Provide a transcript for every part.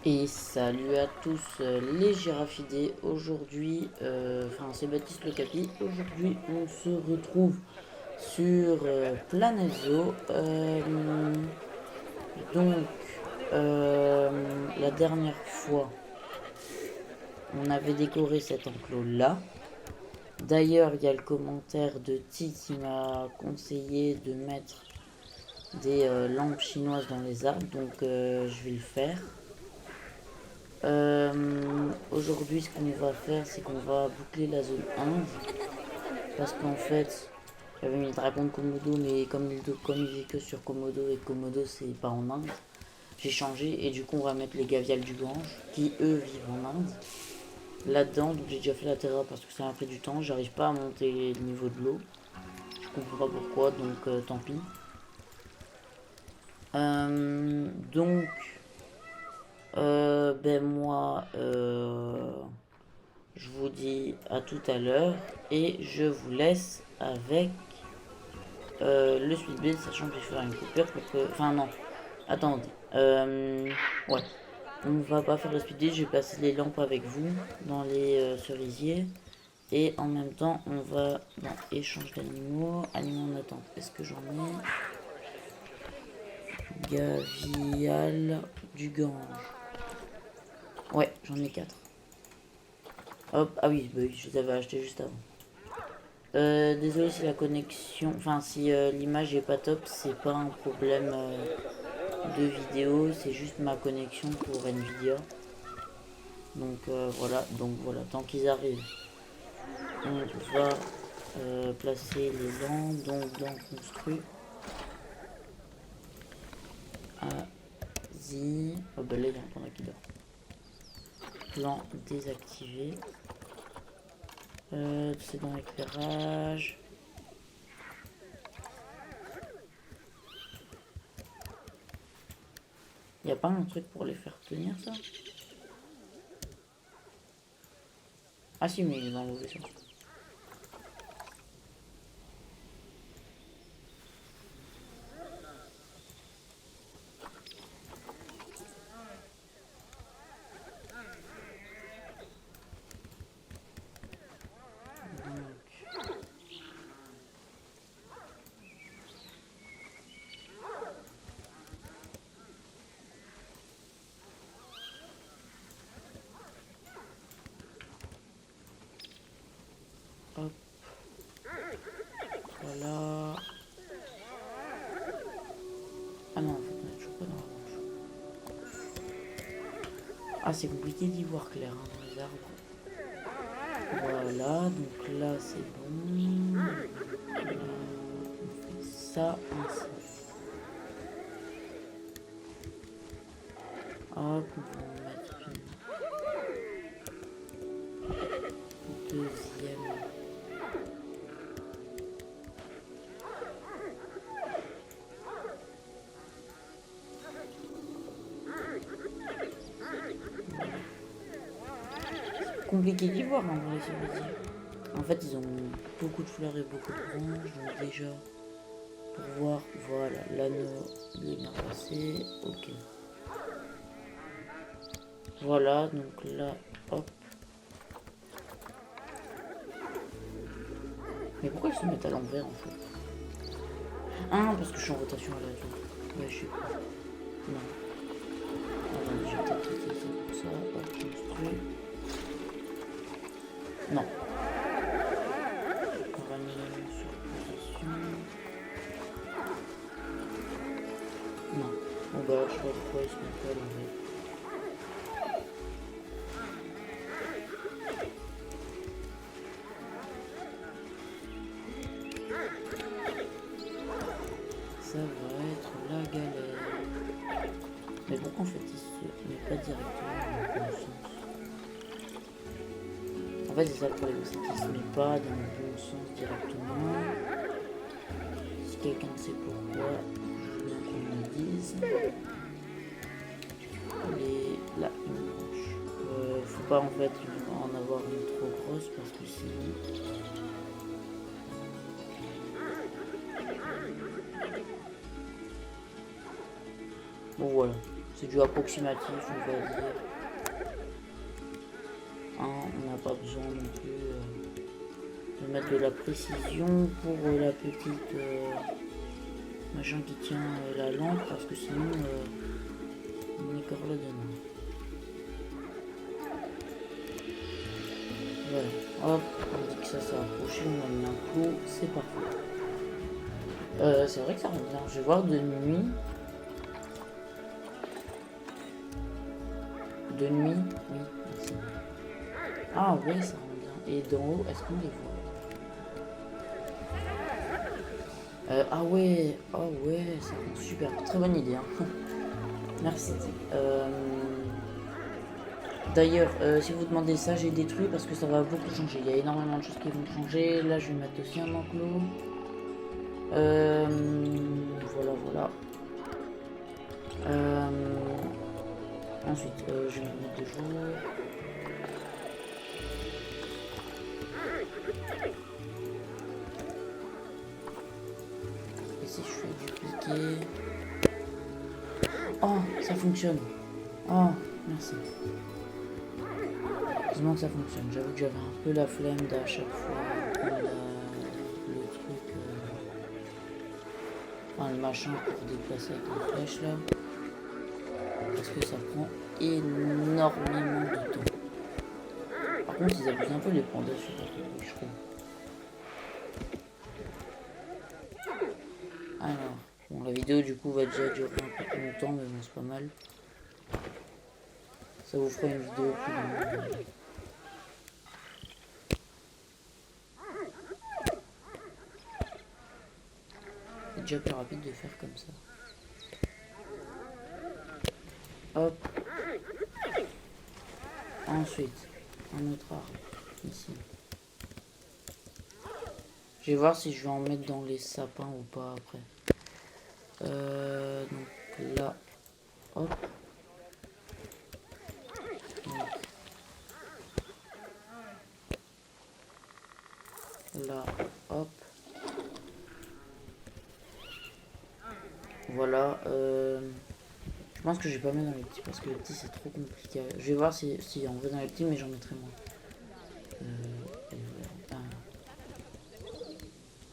Et salut à tous les girafidés. Aujourd'hui, c'est Baptiste le Capi. Aujourd'hui, on se retrouve sur Planète Zoo. Donc, la dernière fois, on avait décoré cet enclos-là. D'ailleurs, il y a le commentaire de Ti qui m'a conseillé de mettre des lampes chinoises dans les arbres. Donc, je vais le faire. Aujourd'hui, ce qu'on va faire, c'est qu'on va boucler la zone Inde. Parce qu'en fait, j'avais mis le dragon de Komodo, mais comme il vit que sur Komodo et Komodo, c'est pas en Inde, j'ai changé et du coup, on va mettre les gavials du Gange, qui eux vivent en Inde. Là-dedans, donc j'ai déjà fait la terra parce que ça m'a pris du temps, j'arrive pas à monter le niveau de l'eau. Je comprends pas pourquoi, donc tant pis. Donc, ben moi, je vous dis à tout à l'heure et je vous laisse avec le speed build, sachant que je vais faire une coupure pour que. Enfin, non, attendez. Ouais, on va pas faire le speed build, je vais passer les lampes avec vous dans les cerisiers. Et en même temps, on va dans échange d'animaux. Animaux en attente. Est-ce que j'en ai? Gavial du Gange. Ouais, j'en ai 4. Hop, ah oui, bah oui, je les avais achetés juste avant. Désolé si la connexion, si l'image est pas top, c'est pas un problème de vidéo, c'est juste ma connexion pour Nvidia. Donc voilà, tant qu'ils arrivent, on va placer les lampes, donc dans construit. Vas-y. Oh bah là il y a un panda qui dort. Plan désactivé. C'est dans l'éclairage. Y a pas un truc pour les faire tenir ça? Ah si, mais il est dans le mauvais sens. Hop, voilà. Ah non, en fait, on est toujours pas dans la branche. Ah, c'est compliqué d'y voir clair hein, dans les arbres. Voilà, donc là c'est bon. Là, on fait ça ainsi. Hop, on va en mettre une deuxième. Compliqué d'y voir en vrai, ça veut dire. En fait, ils ont beaucoup de fleurs et beaucoup de branches, donc déjà, pour voir, voilà, l'anneau, il est bien passé, ok. Voilà, donc là, hop. Mais pourquoi ils se mettent à l'envers en fait? Ah, parce que je suis en rotation à la tour. Ouais, je sais pas. Non. Attendez, j'ai peut-être fait ça pour ça. Hop, construit. Non. On va mettre sur position. Non. Bon bah, je sais pas pourquoi ils se mettent pas à l'envers. Ça va être la galère. Mais pourquoi en fait il se met pas directement dans le bon sens? En fait c'est ça le problème, c'est qu'il se met pas dans le bon sens directement. Si quelqu'un sait pourquoi, je veux qu'on me le dise. Là, une branche. Faut pas en fait en avoir une trop grosse parce que sinon. Bon voilà, C'est du approximatif, on va dire. Hein, on n'a pas besoin non plus de mettre de la précision pour la petite machin qui tient la lampe, parce que sinon on est encore là dedans. Voilà, hop, on dit que ça s'est approché, on a mis un clou, c'est parfait. C'est vrai que ça rend bien. Je vais voir de nuit. De nuit, oui, merci. Ah ouais, ça rend bien. Et d'en haut, est-ce qu'on les voit? Ah ouais, oh ouais, ça rend super. Très bonne idée. Hein. Merci. D'ailleurs, si vous demandez ça, j'ai détruit parce que ça va beaucoup changer. Il y a énormément de choses qui vont changer. Là, je vais mettre aussi un enclos. Voilà. Ensuite, je vais me mettre de jour. Et si je fais dupliquer... Oh, ça fonctionne. Oh, merci. Heureusement que ça fonctionne. J'avoue que j'avais un peu la flemme d'à chaque fois prendre le truc... Enfin, le machin pour déplacer avec la flèche là. Parce que ça prend énormément de temps. Par contre, ils abusent un peu les pandas sur la je trouve. Alors, bon, la vidéo du coup va déjà durer un peu plus longtemps, mais bon, c'est pas mal. Ça vous fera une vidéo plus longue. C'est déjà plus rapide de faire comme ça. Hop. Ensuite, un autre arbre, ici. Je vais voir si je vais en mettre dans les sapins ou pas après. Donc là, hop. Donc, là, hop. Voilà. Je pense que je vais pas mettre dans les petits parce que les petits c'est trop compliqué. Je vais voir si on veut dans les petits, mais j'en mettrai moins.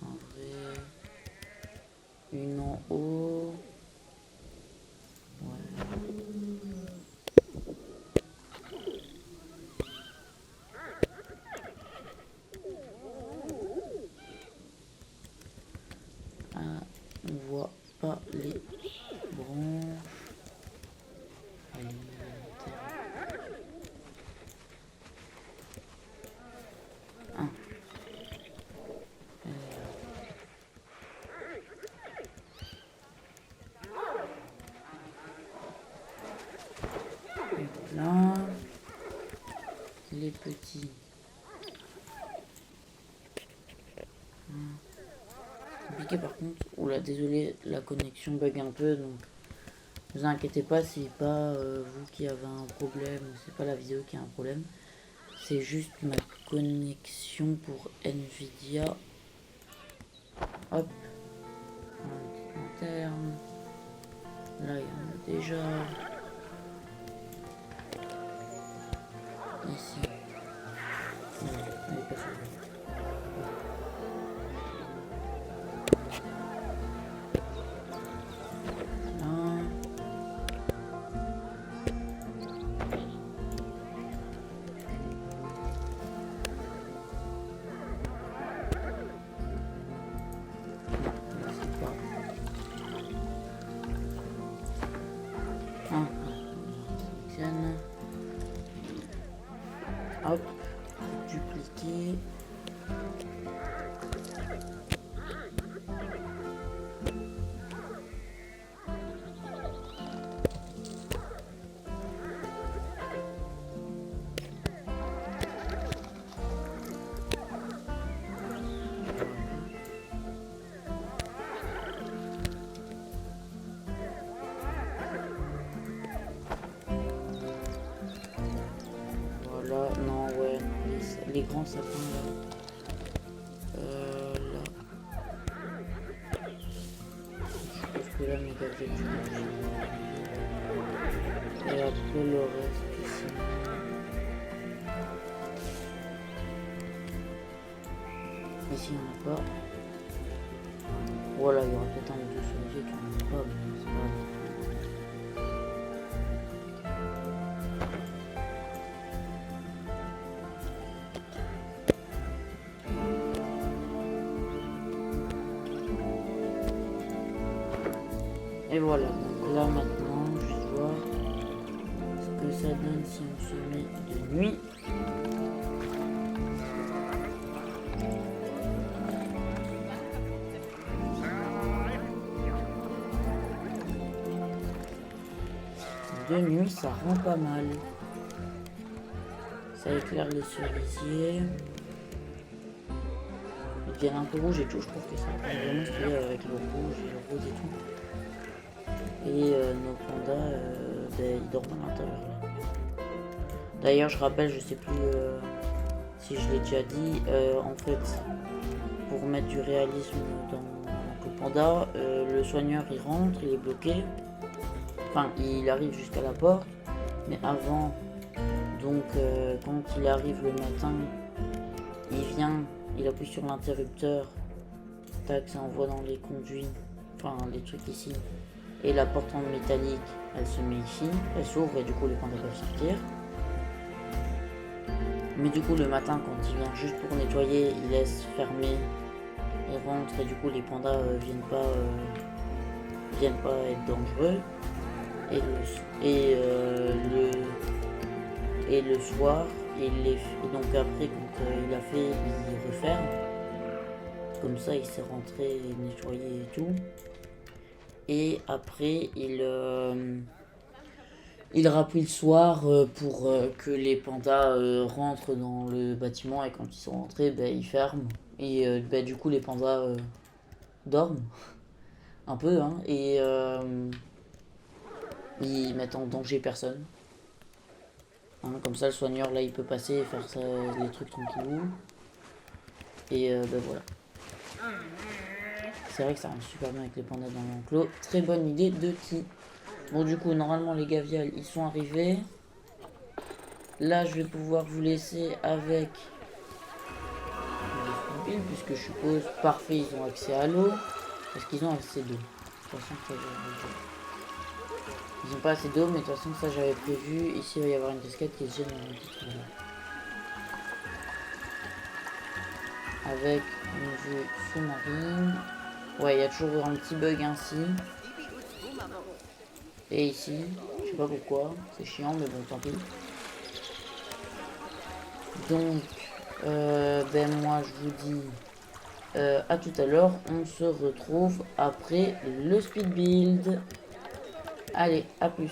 En vrai, une en haut. Ouais. Ah, on voit pas les branches. Là, les petits. Compliqué par contre. Oula, désolé, la connexion bug un peu, donc ne vous inquiétez pas, c'est pas vous qui avez un problème, c'est pas la vidéo qui a un problème. C'est juste ma connexion pour Nvidia. Hop. Un petit interne. Là, il y en a déjà. Ici. Non, elle est pas faite. Hop, dupliquer. Voilà, non, ouais, les grands sapins là. Là. Je pense que là, mes gadgets. Là, le reste ici. Ici, il n'y en a pas. Voilà, il y aura peut-être un ou deux cerisiers qui n'en ont pas, mais c'est pas grave. Et voilà, donc là maintenant, je vais voir ce que ça donne si on se met de nuit. De nuit, ça rend pas mal. Ça éclaire les cerisiers. Ils deviennent un peu rouges et tout, je trouve que ça rend vraiment stylé avec le rouge et le rose et tout. Et nos pandas, ils dorment à l'intérieur. D'ailleurs, je rappelle, je sais plus si je l'ai déjà dit, en fait, pour mettre du réalisme dans le panda, le soigneur il rentre, il est bloqué. Enfin, il arrive jusqu'à la porte, mais avant, donc quand il arrive le matin, il vient, il appuie sur l'interrupteur, tac, ça envoie dans les conduits, enfin les trucs ici, et la porte en métallique, elle se met ici, elle s'ouvre et du coup les pandas peuvent sortir. Mais du coup le matin, quand il vient juste pour nettoyer, il laisse fermer, il rentre et du coup les pandas viennent pas être dangereux. Et le soir, et donc après quand il a fait, il referme. Comme ça il s'est rentré, nettoyé et tout. Et après il rappuie le soir pour que les pandas rentrent dans le bâtiment, et quand ils sont rentrés, il ferme. Et du coup les pandas dorment un peu, hein, et ils mettent en danger personne. Hein, comme ça le soigneur là il peut passer et faire les trucs tranquillou. Et voilà. C'est vrai que ça rend super bien avec les pandas dans l'enclos. Très bonne idée de qui. Bon du coup normalement les gavials ils sont arrivés. Là je vais pouvoir vous laisser avec les spoonbills, puisque je suppose parfait ils ont accès à l'eau. Parce qu'ils ont accès d'eau. De toute façon ça ils n'ont pas assez d'eau, mais de toute façon ça j'avais prévu. Ici il va y avoir une cascade qui se gêne dans le titre là. Avec une vue sous-marine. Ouais, il y a toujours un petit bug ainsi. Et ici, je sais pas pourquoi, c'est chiant, mais bon, tant pis. Donc, moi je vous dis à tout à l'heure. On se retrouve après le speed build. Allez, à plus.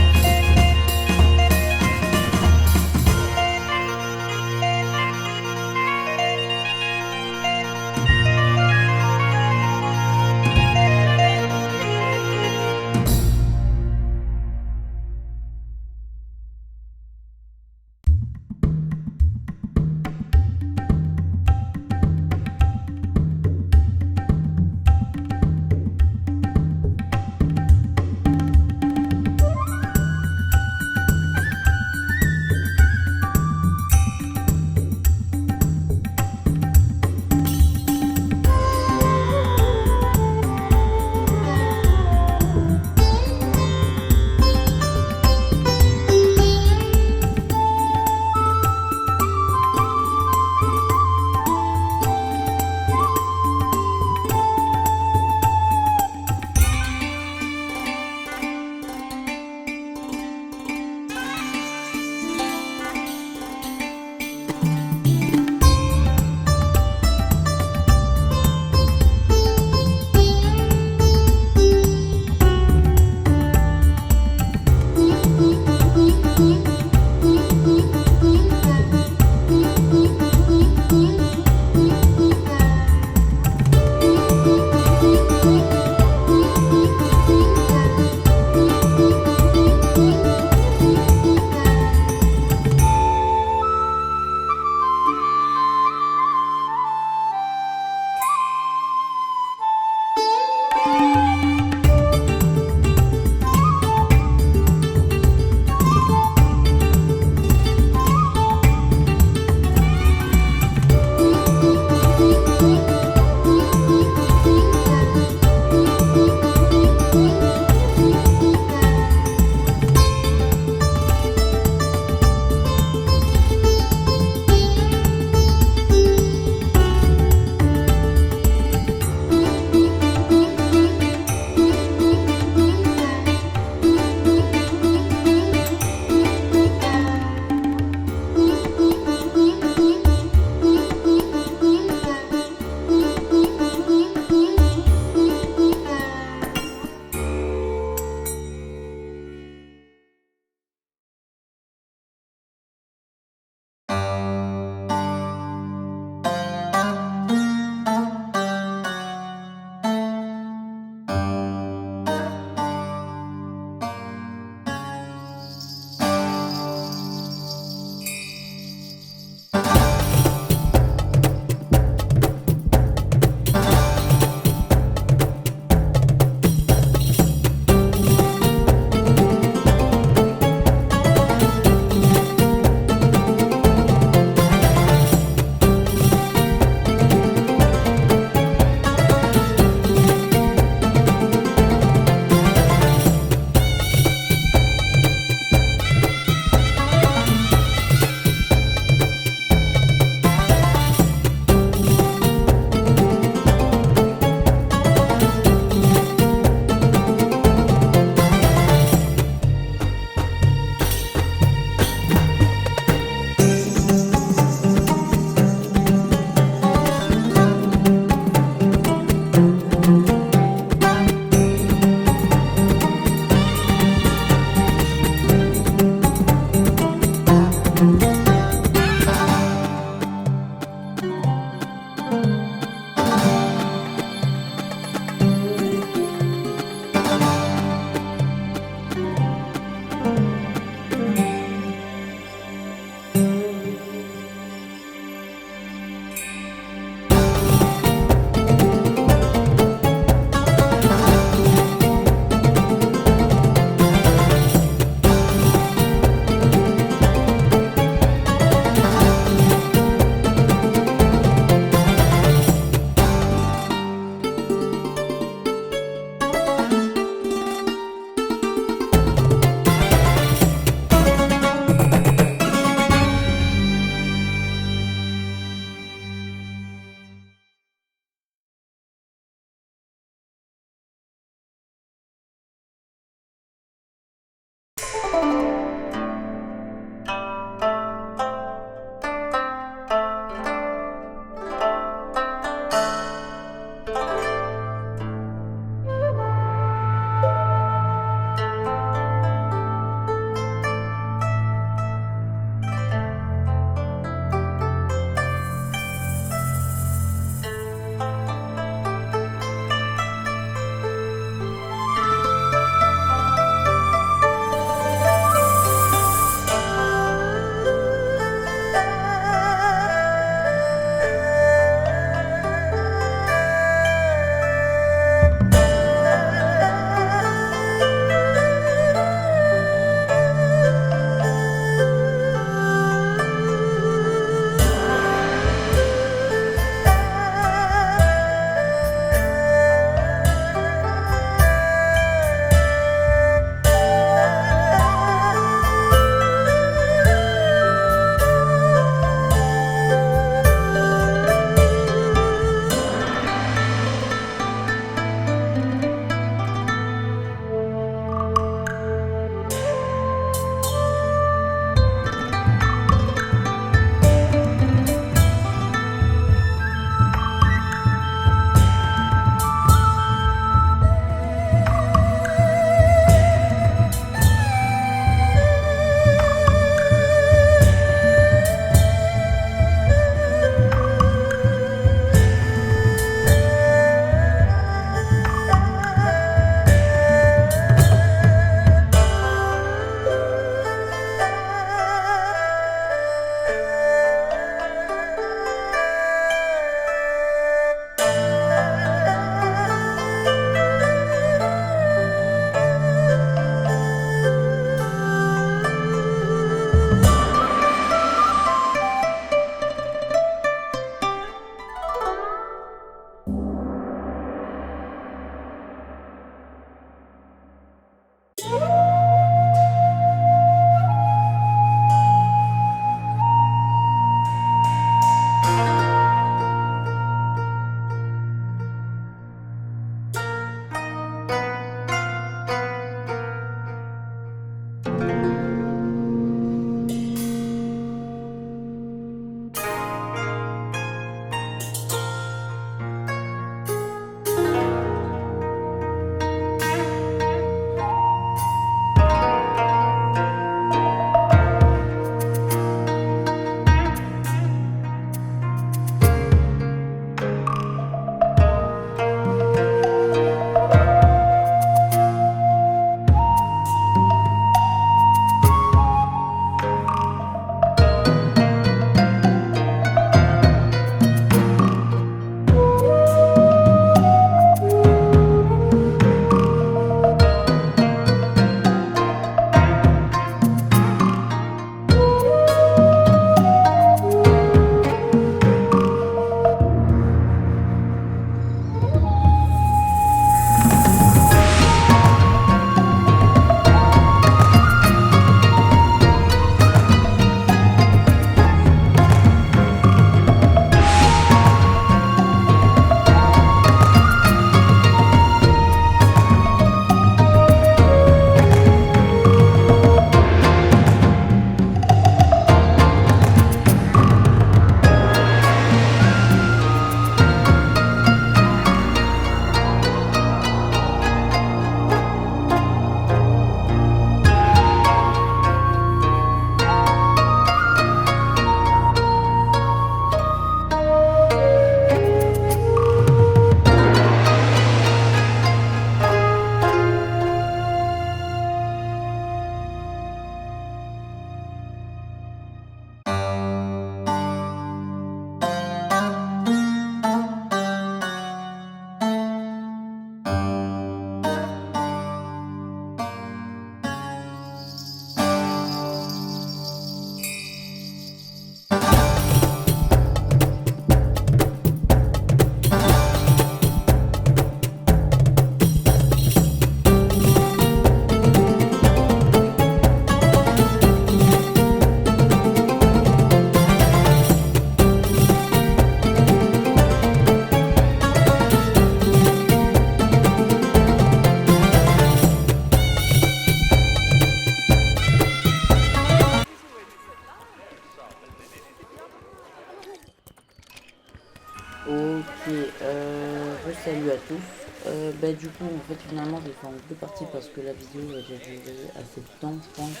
du coup, en fait, finalement, je vais faire en deux parties parce que la vidéo a déjà duré assez de temps, je pense.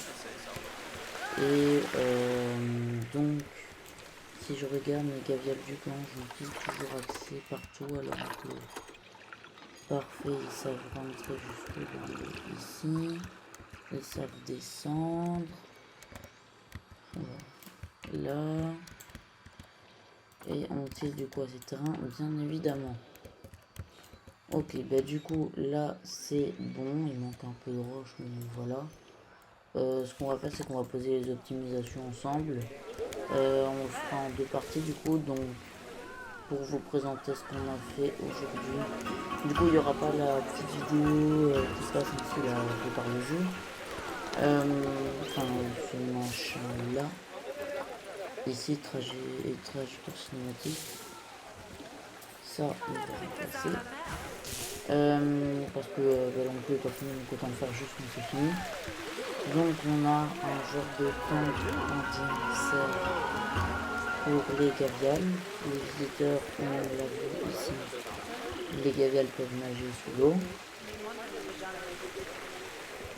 Et donc, si je regarde mes gaviales du clan, je me dis toujours accès partout, alors que parfait, ils savent rentrer jusque dans ici, ils savent descendre, voilà. Là, et on tire du coup à ces terrains, bien évidemment. Ok, bah du coup, là, c'est bon, il manque un peu de roche, mais voilà. Ce qu'on va faire, c'est qu'on va poser les optimisations ensemble. On le fera en deux parties du coup, donc pour vous présenter ce qu'on a fait aujourd'hui. Du coup, il n'y aura pas la petite vidéo qui se passe ici, là, par le jeu. Enfin, ce machin-là. Ici, trajectoire cinématique. Ça, on va remplacer. Parce que non plus pas fini, donc autant le faire juste quand c'est fini. Donc on a un genre de temps anniversaire pour les gaviales. Les visiteurs, on l'a vu ici, les gaviales peuvent nager sous l'eau.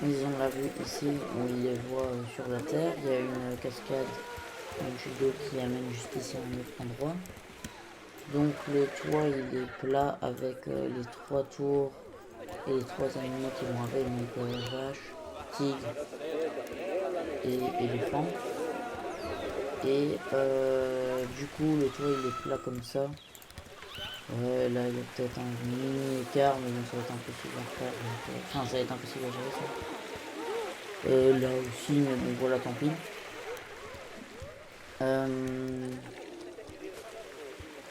Ils ont la vue ici, on les voit sur la terre. Il y a une cascade, une chute d'eau qui amène juste ici à un autre endroit. Donc le toit il est plat avec les trois tours et les trois animaux qui vont avec, donc vache, tigre et éléphant. Et du coup le toit il est plat comme ça. Ouais, là il y a peut-être un mini écart, mais bon, ça va être impossible à faire. Enfin, ça va être impossible à gérer ça. Là aussi, mais bon, voilà, tant pis.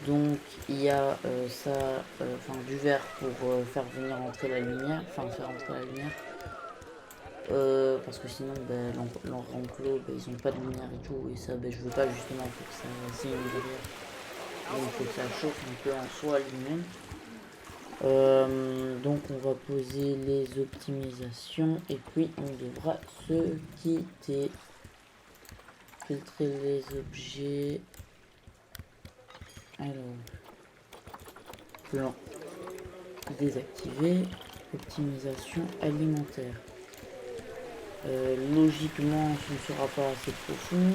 Donc il y a ça, enfin du verre pour faire venir entrer la lumière, enfin faire entrer la lumière. Parce que sinon leur enclos ils ont pas de lumière et tout, et ça je veux pas justement, faut que ça signe derrière. Donc il faut que ça chauffe un peu en soi lui-même. Donc on va poser les optimisations et puis on devra se quitter. Filtrer les objets. Alors, plan désactivé. Optimisation alimentaire. Logiquement, ce ne sera pas assez profond.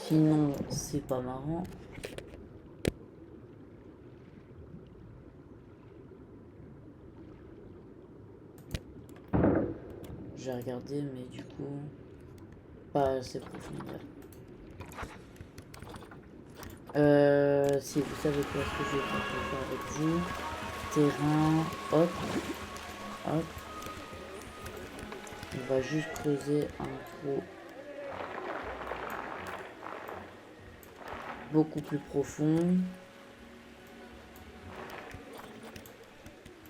Sinon, c'est pas marrant. J'ai regardé, mais du coup, pas assez profond. Si vous savez quoi ce que je vais faire avec vous. Terrain, hop, hop. On va juste creuser un trou beaucoup plus profond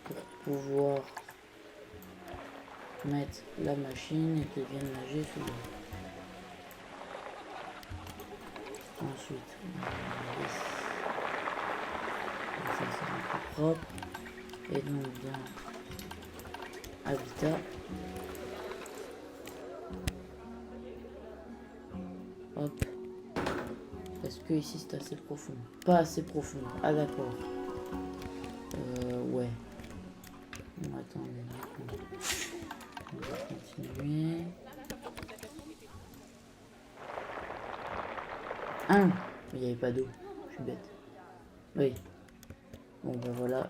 pour pouvoir mettre la machine et qu'elle vienne nager sous l'eau. Ensuite, ça c'est un peu propre. Et donc dans Habitat, hop. Est-ce que ici c'est assez profond? Pas assez profond. Ah d'accord. Ouais. Bon, attendez. On va continuer. Ah, il n'y avait pas d'eau. Je suis bête. Oui. Bon ben voilà.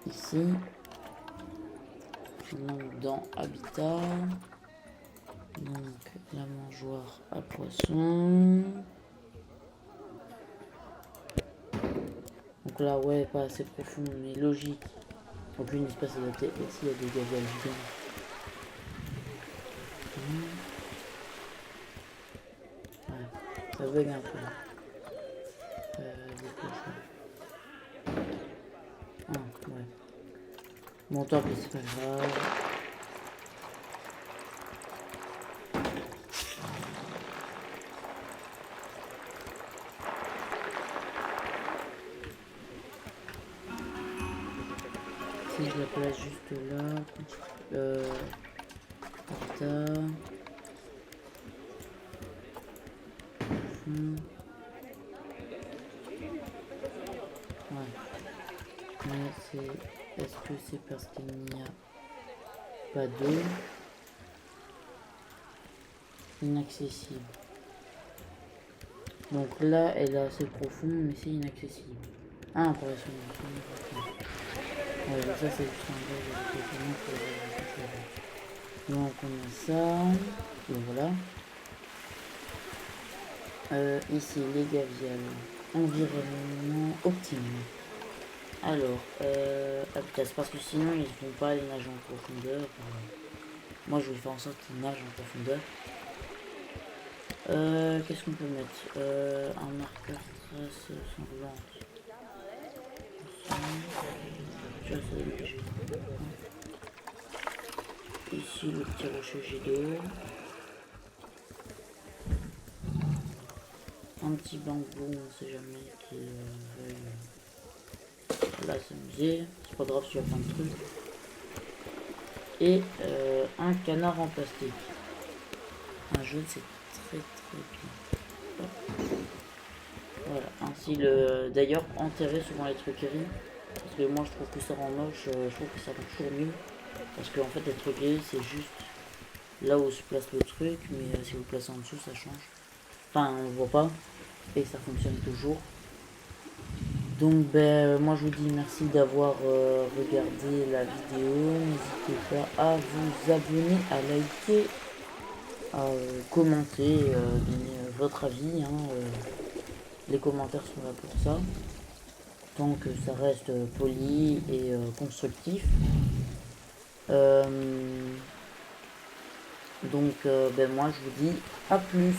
Ici. Donc dans Habitat. Donc la mangeoire à poisson. Donc là ouais pas assez profond mais logique. Aucune espace adapté. Et s'il y a des gazelles gigantes. Ouais, ça bug un peu. Ah ouais. Bon tant pis c'est pas grave. Si je la place juste là, Habitat. Ouais. Mais c'est... Est-ce que c'est parce qu'il n'y a pas d'eau? Inaccessible. Donc là, elle est assez profonde, mais c'est inaccessible. Ah, pour la solution. Ouais, ça c'est juste un gars. Donc on a ça. Et voilà. Ici, les gaviales. Environnement optimal. Alors, ah putain, c'est parce que sinon ils ne vont pas aller nager en profondeur. Moi je vais faire en sorte qu'ils nagent en profondeur. Qu'est-ce qu'on peut mettre? Un marqueur trace sanglante. Ça, c'est léger. Ici le petit rocher jet d'eau. Un petit bambou, on sait jamais qu'il veuille là s'amuser. C'est pas grave s'il y a plein de trucs. Et un canard en plastique. Un jaune, c'est très bien. Voilà, ainsi le. D'ailleurs, enterrer souvent les truqueries. Parce que moi je trouve que ça rend moche, je trouve que ça rend toujours mieux. Parce que en fait, les truqueries, c'est juste là où se place le truc, mais si vous le placez en dessous, ça change. Enfin, on ne voit pas. Et ça fonctionne toujours. Donc, ben, moi je vous dis merci d'avoir regardé la vidéo. N'hésitez pas à vous abonner, à liker, à commenter, donner votre avis. Les commentaires sont là pour ça. Tant que ça reste poli et constructif. Donc, ben, moi je vous dis à plus.